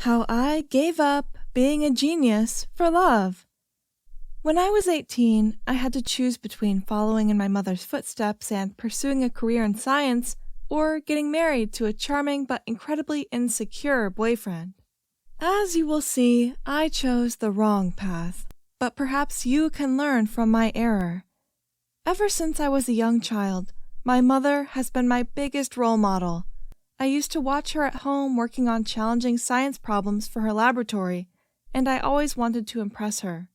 How I Gave Up Being a Genius for Love. When I was 18, I had to choose between following in my mother's footsteps and pursuing a career in science or getting married to a charming but incredibly insecure boyfriend. As you will see, I chose the wrong path, but perhaps you can learn from my error. Ever since I was a young child, my mother has been my biggest role model. I used to watch her at home working on challenging science problems for her laboratory, and I always wanted to impress her.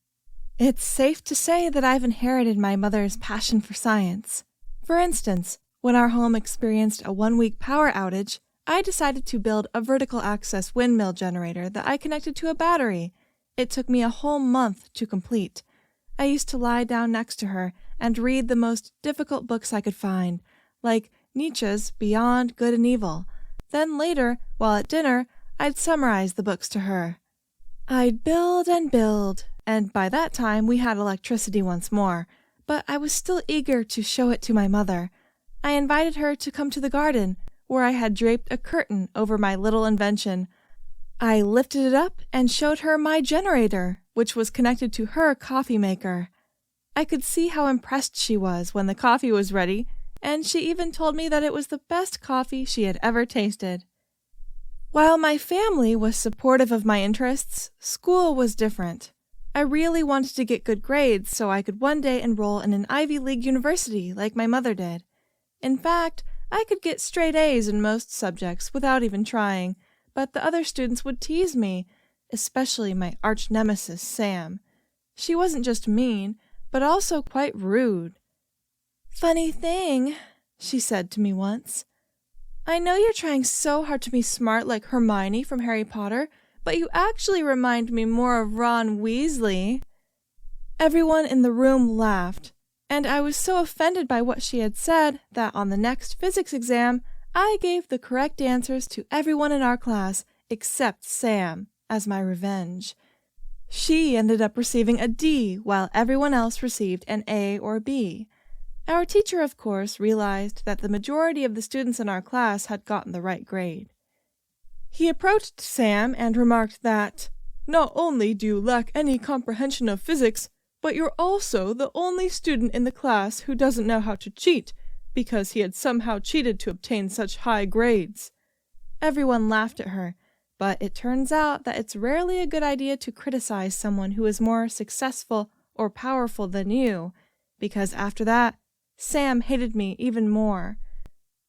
It's safe to say that I've inherited my mother's passion for science. For instance, when our home experienced a 1-week power outage, I decided to build a vertical access windmill generator that I connected to a battery. It took me a whole month to complete. I used to lie down next to her and read the most difficult books I could find, like Nietzsche's Beyond Good and Evil. Then later, while at dinner, I'd summarize the books to her. I'd build, and by that time we had electricity once more, but I was still eager to show it to my mother. I invited her to come to the garden, where I had draped a curtain over my little invention. I lifted it up and showed her my generator, which was connected to her coffee maker. I could see how impressed she was when the coffee was ready, and she even told me that it was the best coffee she had ever tasted. While my family was supportive of my interests, school was different. I really wanted to get good grades so I could one day enroll in an Ivy League university like my mother did. In fact, I could get straight A's in most subjects without even trying, but the other students would tease me, especially my arch nemesis, Sam. She wasn't just mean, but also quite rude. "Funny thing," she said to me once. "I know you're trying so hard to be smart like Hermione from Harry Potter, but you actually remind me more of Ron Weasley." Everyone in the room laughed, and I was so offended by what she had said that on the next physics exam, I gave the correct answers to everyone in our class except Sam as my revenge. She ended up receiving a D while everyone else received an A or B. Our teacher, of course, realized that the majority of the students in our class had gotten the right grade. He approached Sam and remarked that, "Not only do you lack any comprehension of physics, but you're also the only student in the class who doesn't know how to cheat, because he had somehow cheated to obtain such high grades." Everyone laughed at her, but it turns out that it's rarely a good idea to criticize someone who is more successful or powerful than you, because after that, Sam hated me even more.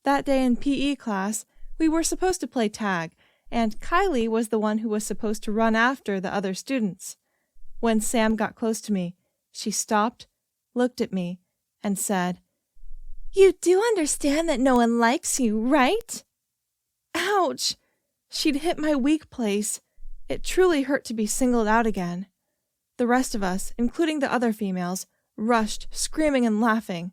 That day in PE class, we were supposed to play tag, and Kylie was the one who was supposed to run after the other students. When Sam got close to me, she stopped, looked at me, and said, "You do understand that no one likes you, right?" Ouch! She'd hit my weak place. It truly hurt to be singled out again. The rest of us, including the other females, rushed, screaming and laughing.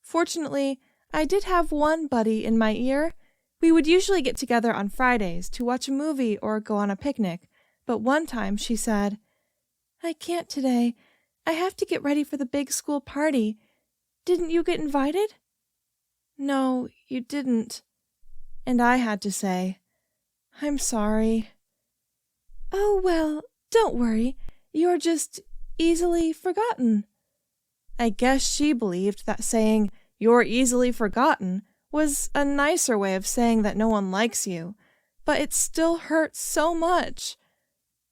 Fortunately, I did have one buddy in my ear. We would usually get together on Fridays to watch a movie or go on a picnic, but one time she said, "I can't today. I have to get ready for the big school party. Didn't you get invited?" "No, you didn't." And I had to say, "I'm sorry." "Oh, well, don't worry. You're just easily forgotten." I guess she believed that saying, "you're easily forgotten," was a nicer way of saying that no one likes you, but it still hurt so much.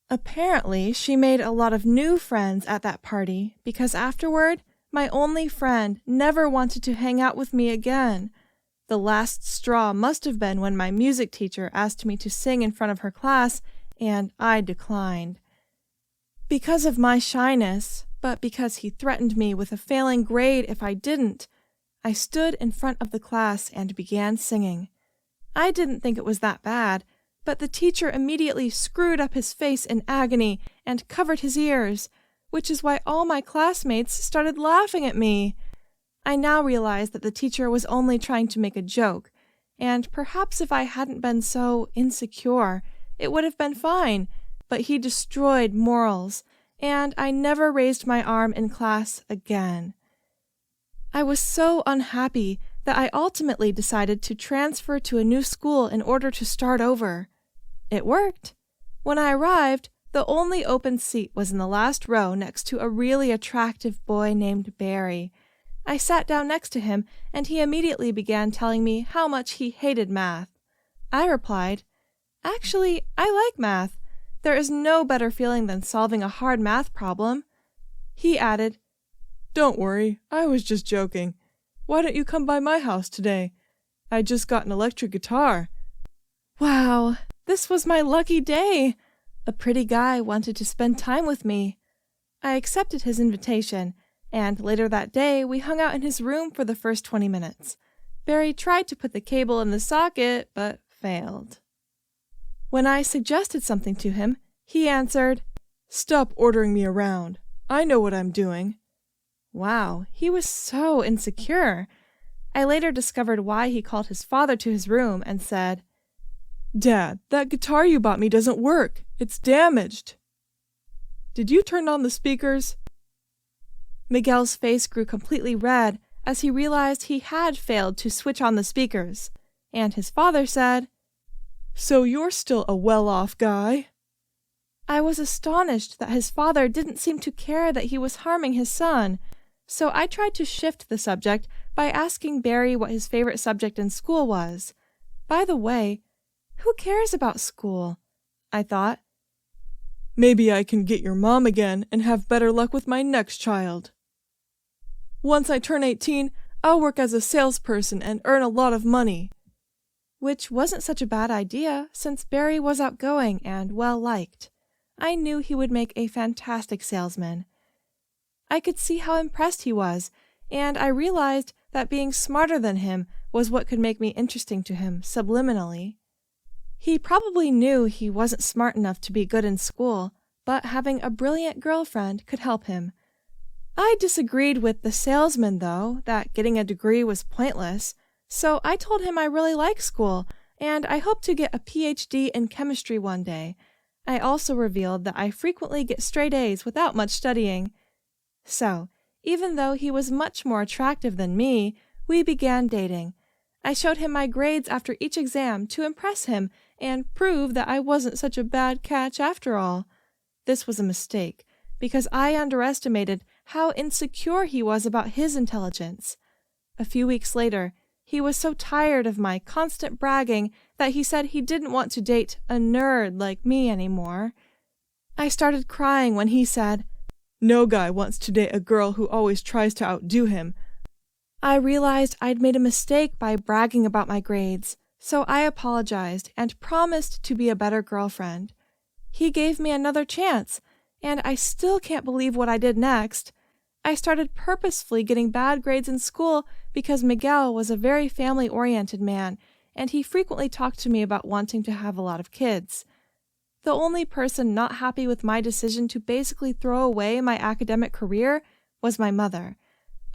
Apparently, she made a lot of new friends at that party because afterward, my only friend never wanted to hang out with me again. The last straw must have been when my music teacher asked me to sing in front of her class, and I declined. Because of my shyness, but because he threatened me with a failing grade if I didn't, I stood in front of the class and began singing. I didn't think it was that bad, but the teacher immediately screwed up his face in agony and covered his ears, which is why all my classmates started laughing at me. I now realize that the teacher was only trying to make a joke, and perhaps if I hadn't been so insecure, it would have been fine, but he destroyed morals, and I never raised my arm in class again. I was so unhappy that I ultimately decided to transfer to a new school in order to start over. It worked. When I arrived, the only open seat was in the last row next to a really attractive boy named Barry. I sat down next to him, and he immediately began telling me how much he hated math. I replied, "Actually, I like math. There is no better feeling than solving a hard math problem." He added, "Don't worry, I was just joking. Why don't you come by my house today? I just got an electric guitar." Wow, this was my lucky day. A pretty guy wanted to spend time with me. I accepted his invitation, and later that day we hung out in his room for the first 20 minutes. Barry tried to put the cable in the socket, but failed. When I suggested something to him, he answered, "Stop ordering me around. I know what I'm doing." Wow, he was so insecure. I later discovered why he called his father to his room and said, "Dad, that guitar you bought me doesn't work. It's damaged." "Did you turn on the speakers?" Miguel's face grew completely red as he realized he had failed to switch on the speakers, and his father said, "So you're still a well-off guy?" I was astonished that his father didn't seem to care that he was harming his son, so I tried to shift the subject by asking Barry what his favorite subject in school was. By the way, who cares about school? I thought. "Maybe I can get your mom again and have better luck with my next child. Once I turn 18, I'll work as a salesperson and earn a lot of money." Which wasn't such a bad idea, since Barry was outgoing and well-liked. I knew he would make a fantastic salesman. I could see how impressed he was, and I realized that being smarter than him was what could make me interesting to him subliminally. He probably knew he wasn't smart enough to be good in school, but having a brilliant girlfriend could help him. I disagreed with the salesman, though, that getting a degree was pointless, so I told him I really like school, and I hope to get a PhD in chemistry one day. I also revealed that I frequently get straight A's without much studying. So, even though he was much more attractive than me, we began dating. I showed him my grades after each exam to impress him and prove that I wasn't such a bad catch after all. This was a mistake, because I underestimated how insecure he was about his intelligence. A few weeks later, he was so tired of my constant bragging that he said he didn't want to date a nerd like me anymore. I started crying when he said, "No guy wants to date a girl who always tries to outdo him." I realized I'd made a mistake by bragging about my grades, so I apologized and promised to be a better girlfriend. He gave me another chance, and I still can't believe what I did next. I started purposefully getting bad grades in school because Miguel was a very family-oriented man, and he frequently talked to me about wanting to have a lot of kids. The only person not happy with my decision to basically throw away my academic career was my mother.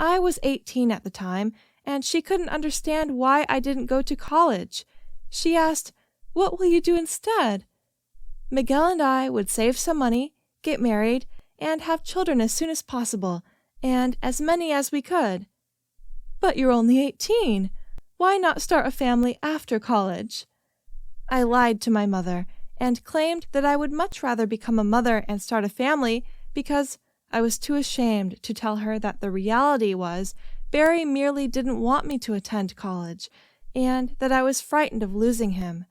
I was 18 at the time, and she couldn't understand why I didn't go to college. She asked, "What will you do instead?" Miguel and I would save some money, get married, and have children as soon as possible, and as many as we could. "But you're only 18. Why not start a family after college?" I lied to my mother and claimed that I would much rather become a mother and start a family because I was too ashamed to tell her that the reality was Barry merely didn't want me to attend college, and that I was frightened of losing him.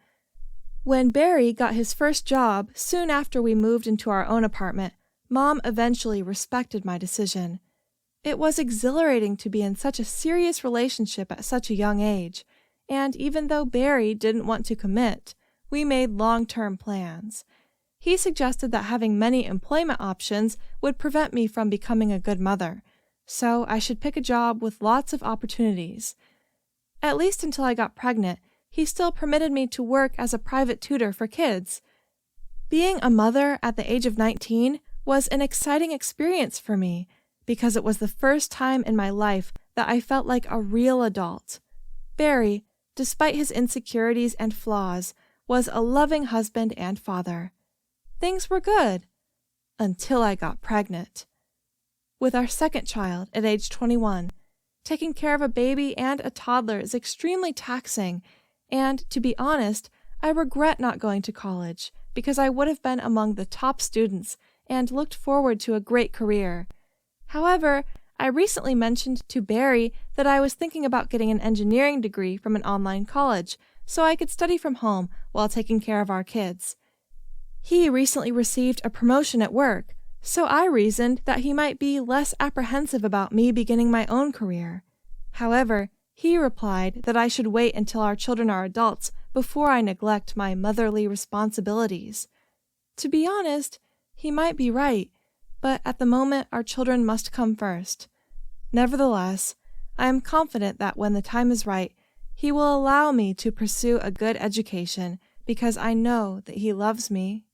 When Barry got his first job soon after we moved into our own apartment, Mom eventually respected my decision. It was exhilarating to be in such a serious relationship at such a young age, and even though Barry didn't want to commit, we made long-term plans. He suggested that having many employment options would prevent me from becoming a good mother, so I should pick a job with lots of opportunities. At least until I got pregnant, he still permitted me to work as a private tutor for kids. Being a mother at the age of 19 was an exciting experience for me, because it was the first time in my life that I felt like a real adult. Barry, despite his insecurities and flaws, was a loving husband and father. Things were good, until I got pregnant. With our second child at age 21, taking care of a baby and a toddler is extremely taxing, and to be honest, I regret not going to college because I would have been among the top students and looked forward to a great career. However, I recently mentioned to Barry that I was thinking about getting an engineering degree from an online college so I could study from home while taking care of our kids. He recently received a promotion at work, so I reasoned that he might be less apprehensive about me beginning my own career. However, he replied that I should wait until our children are adults before I neglect my motherly responsibilities. To be honest, he might be right, but at the moment our children must come first. Nevertheless, I am confident that when the time is right, he will allow me to pursue a good education because I know that he loves me.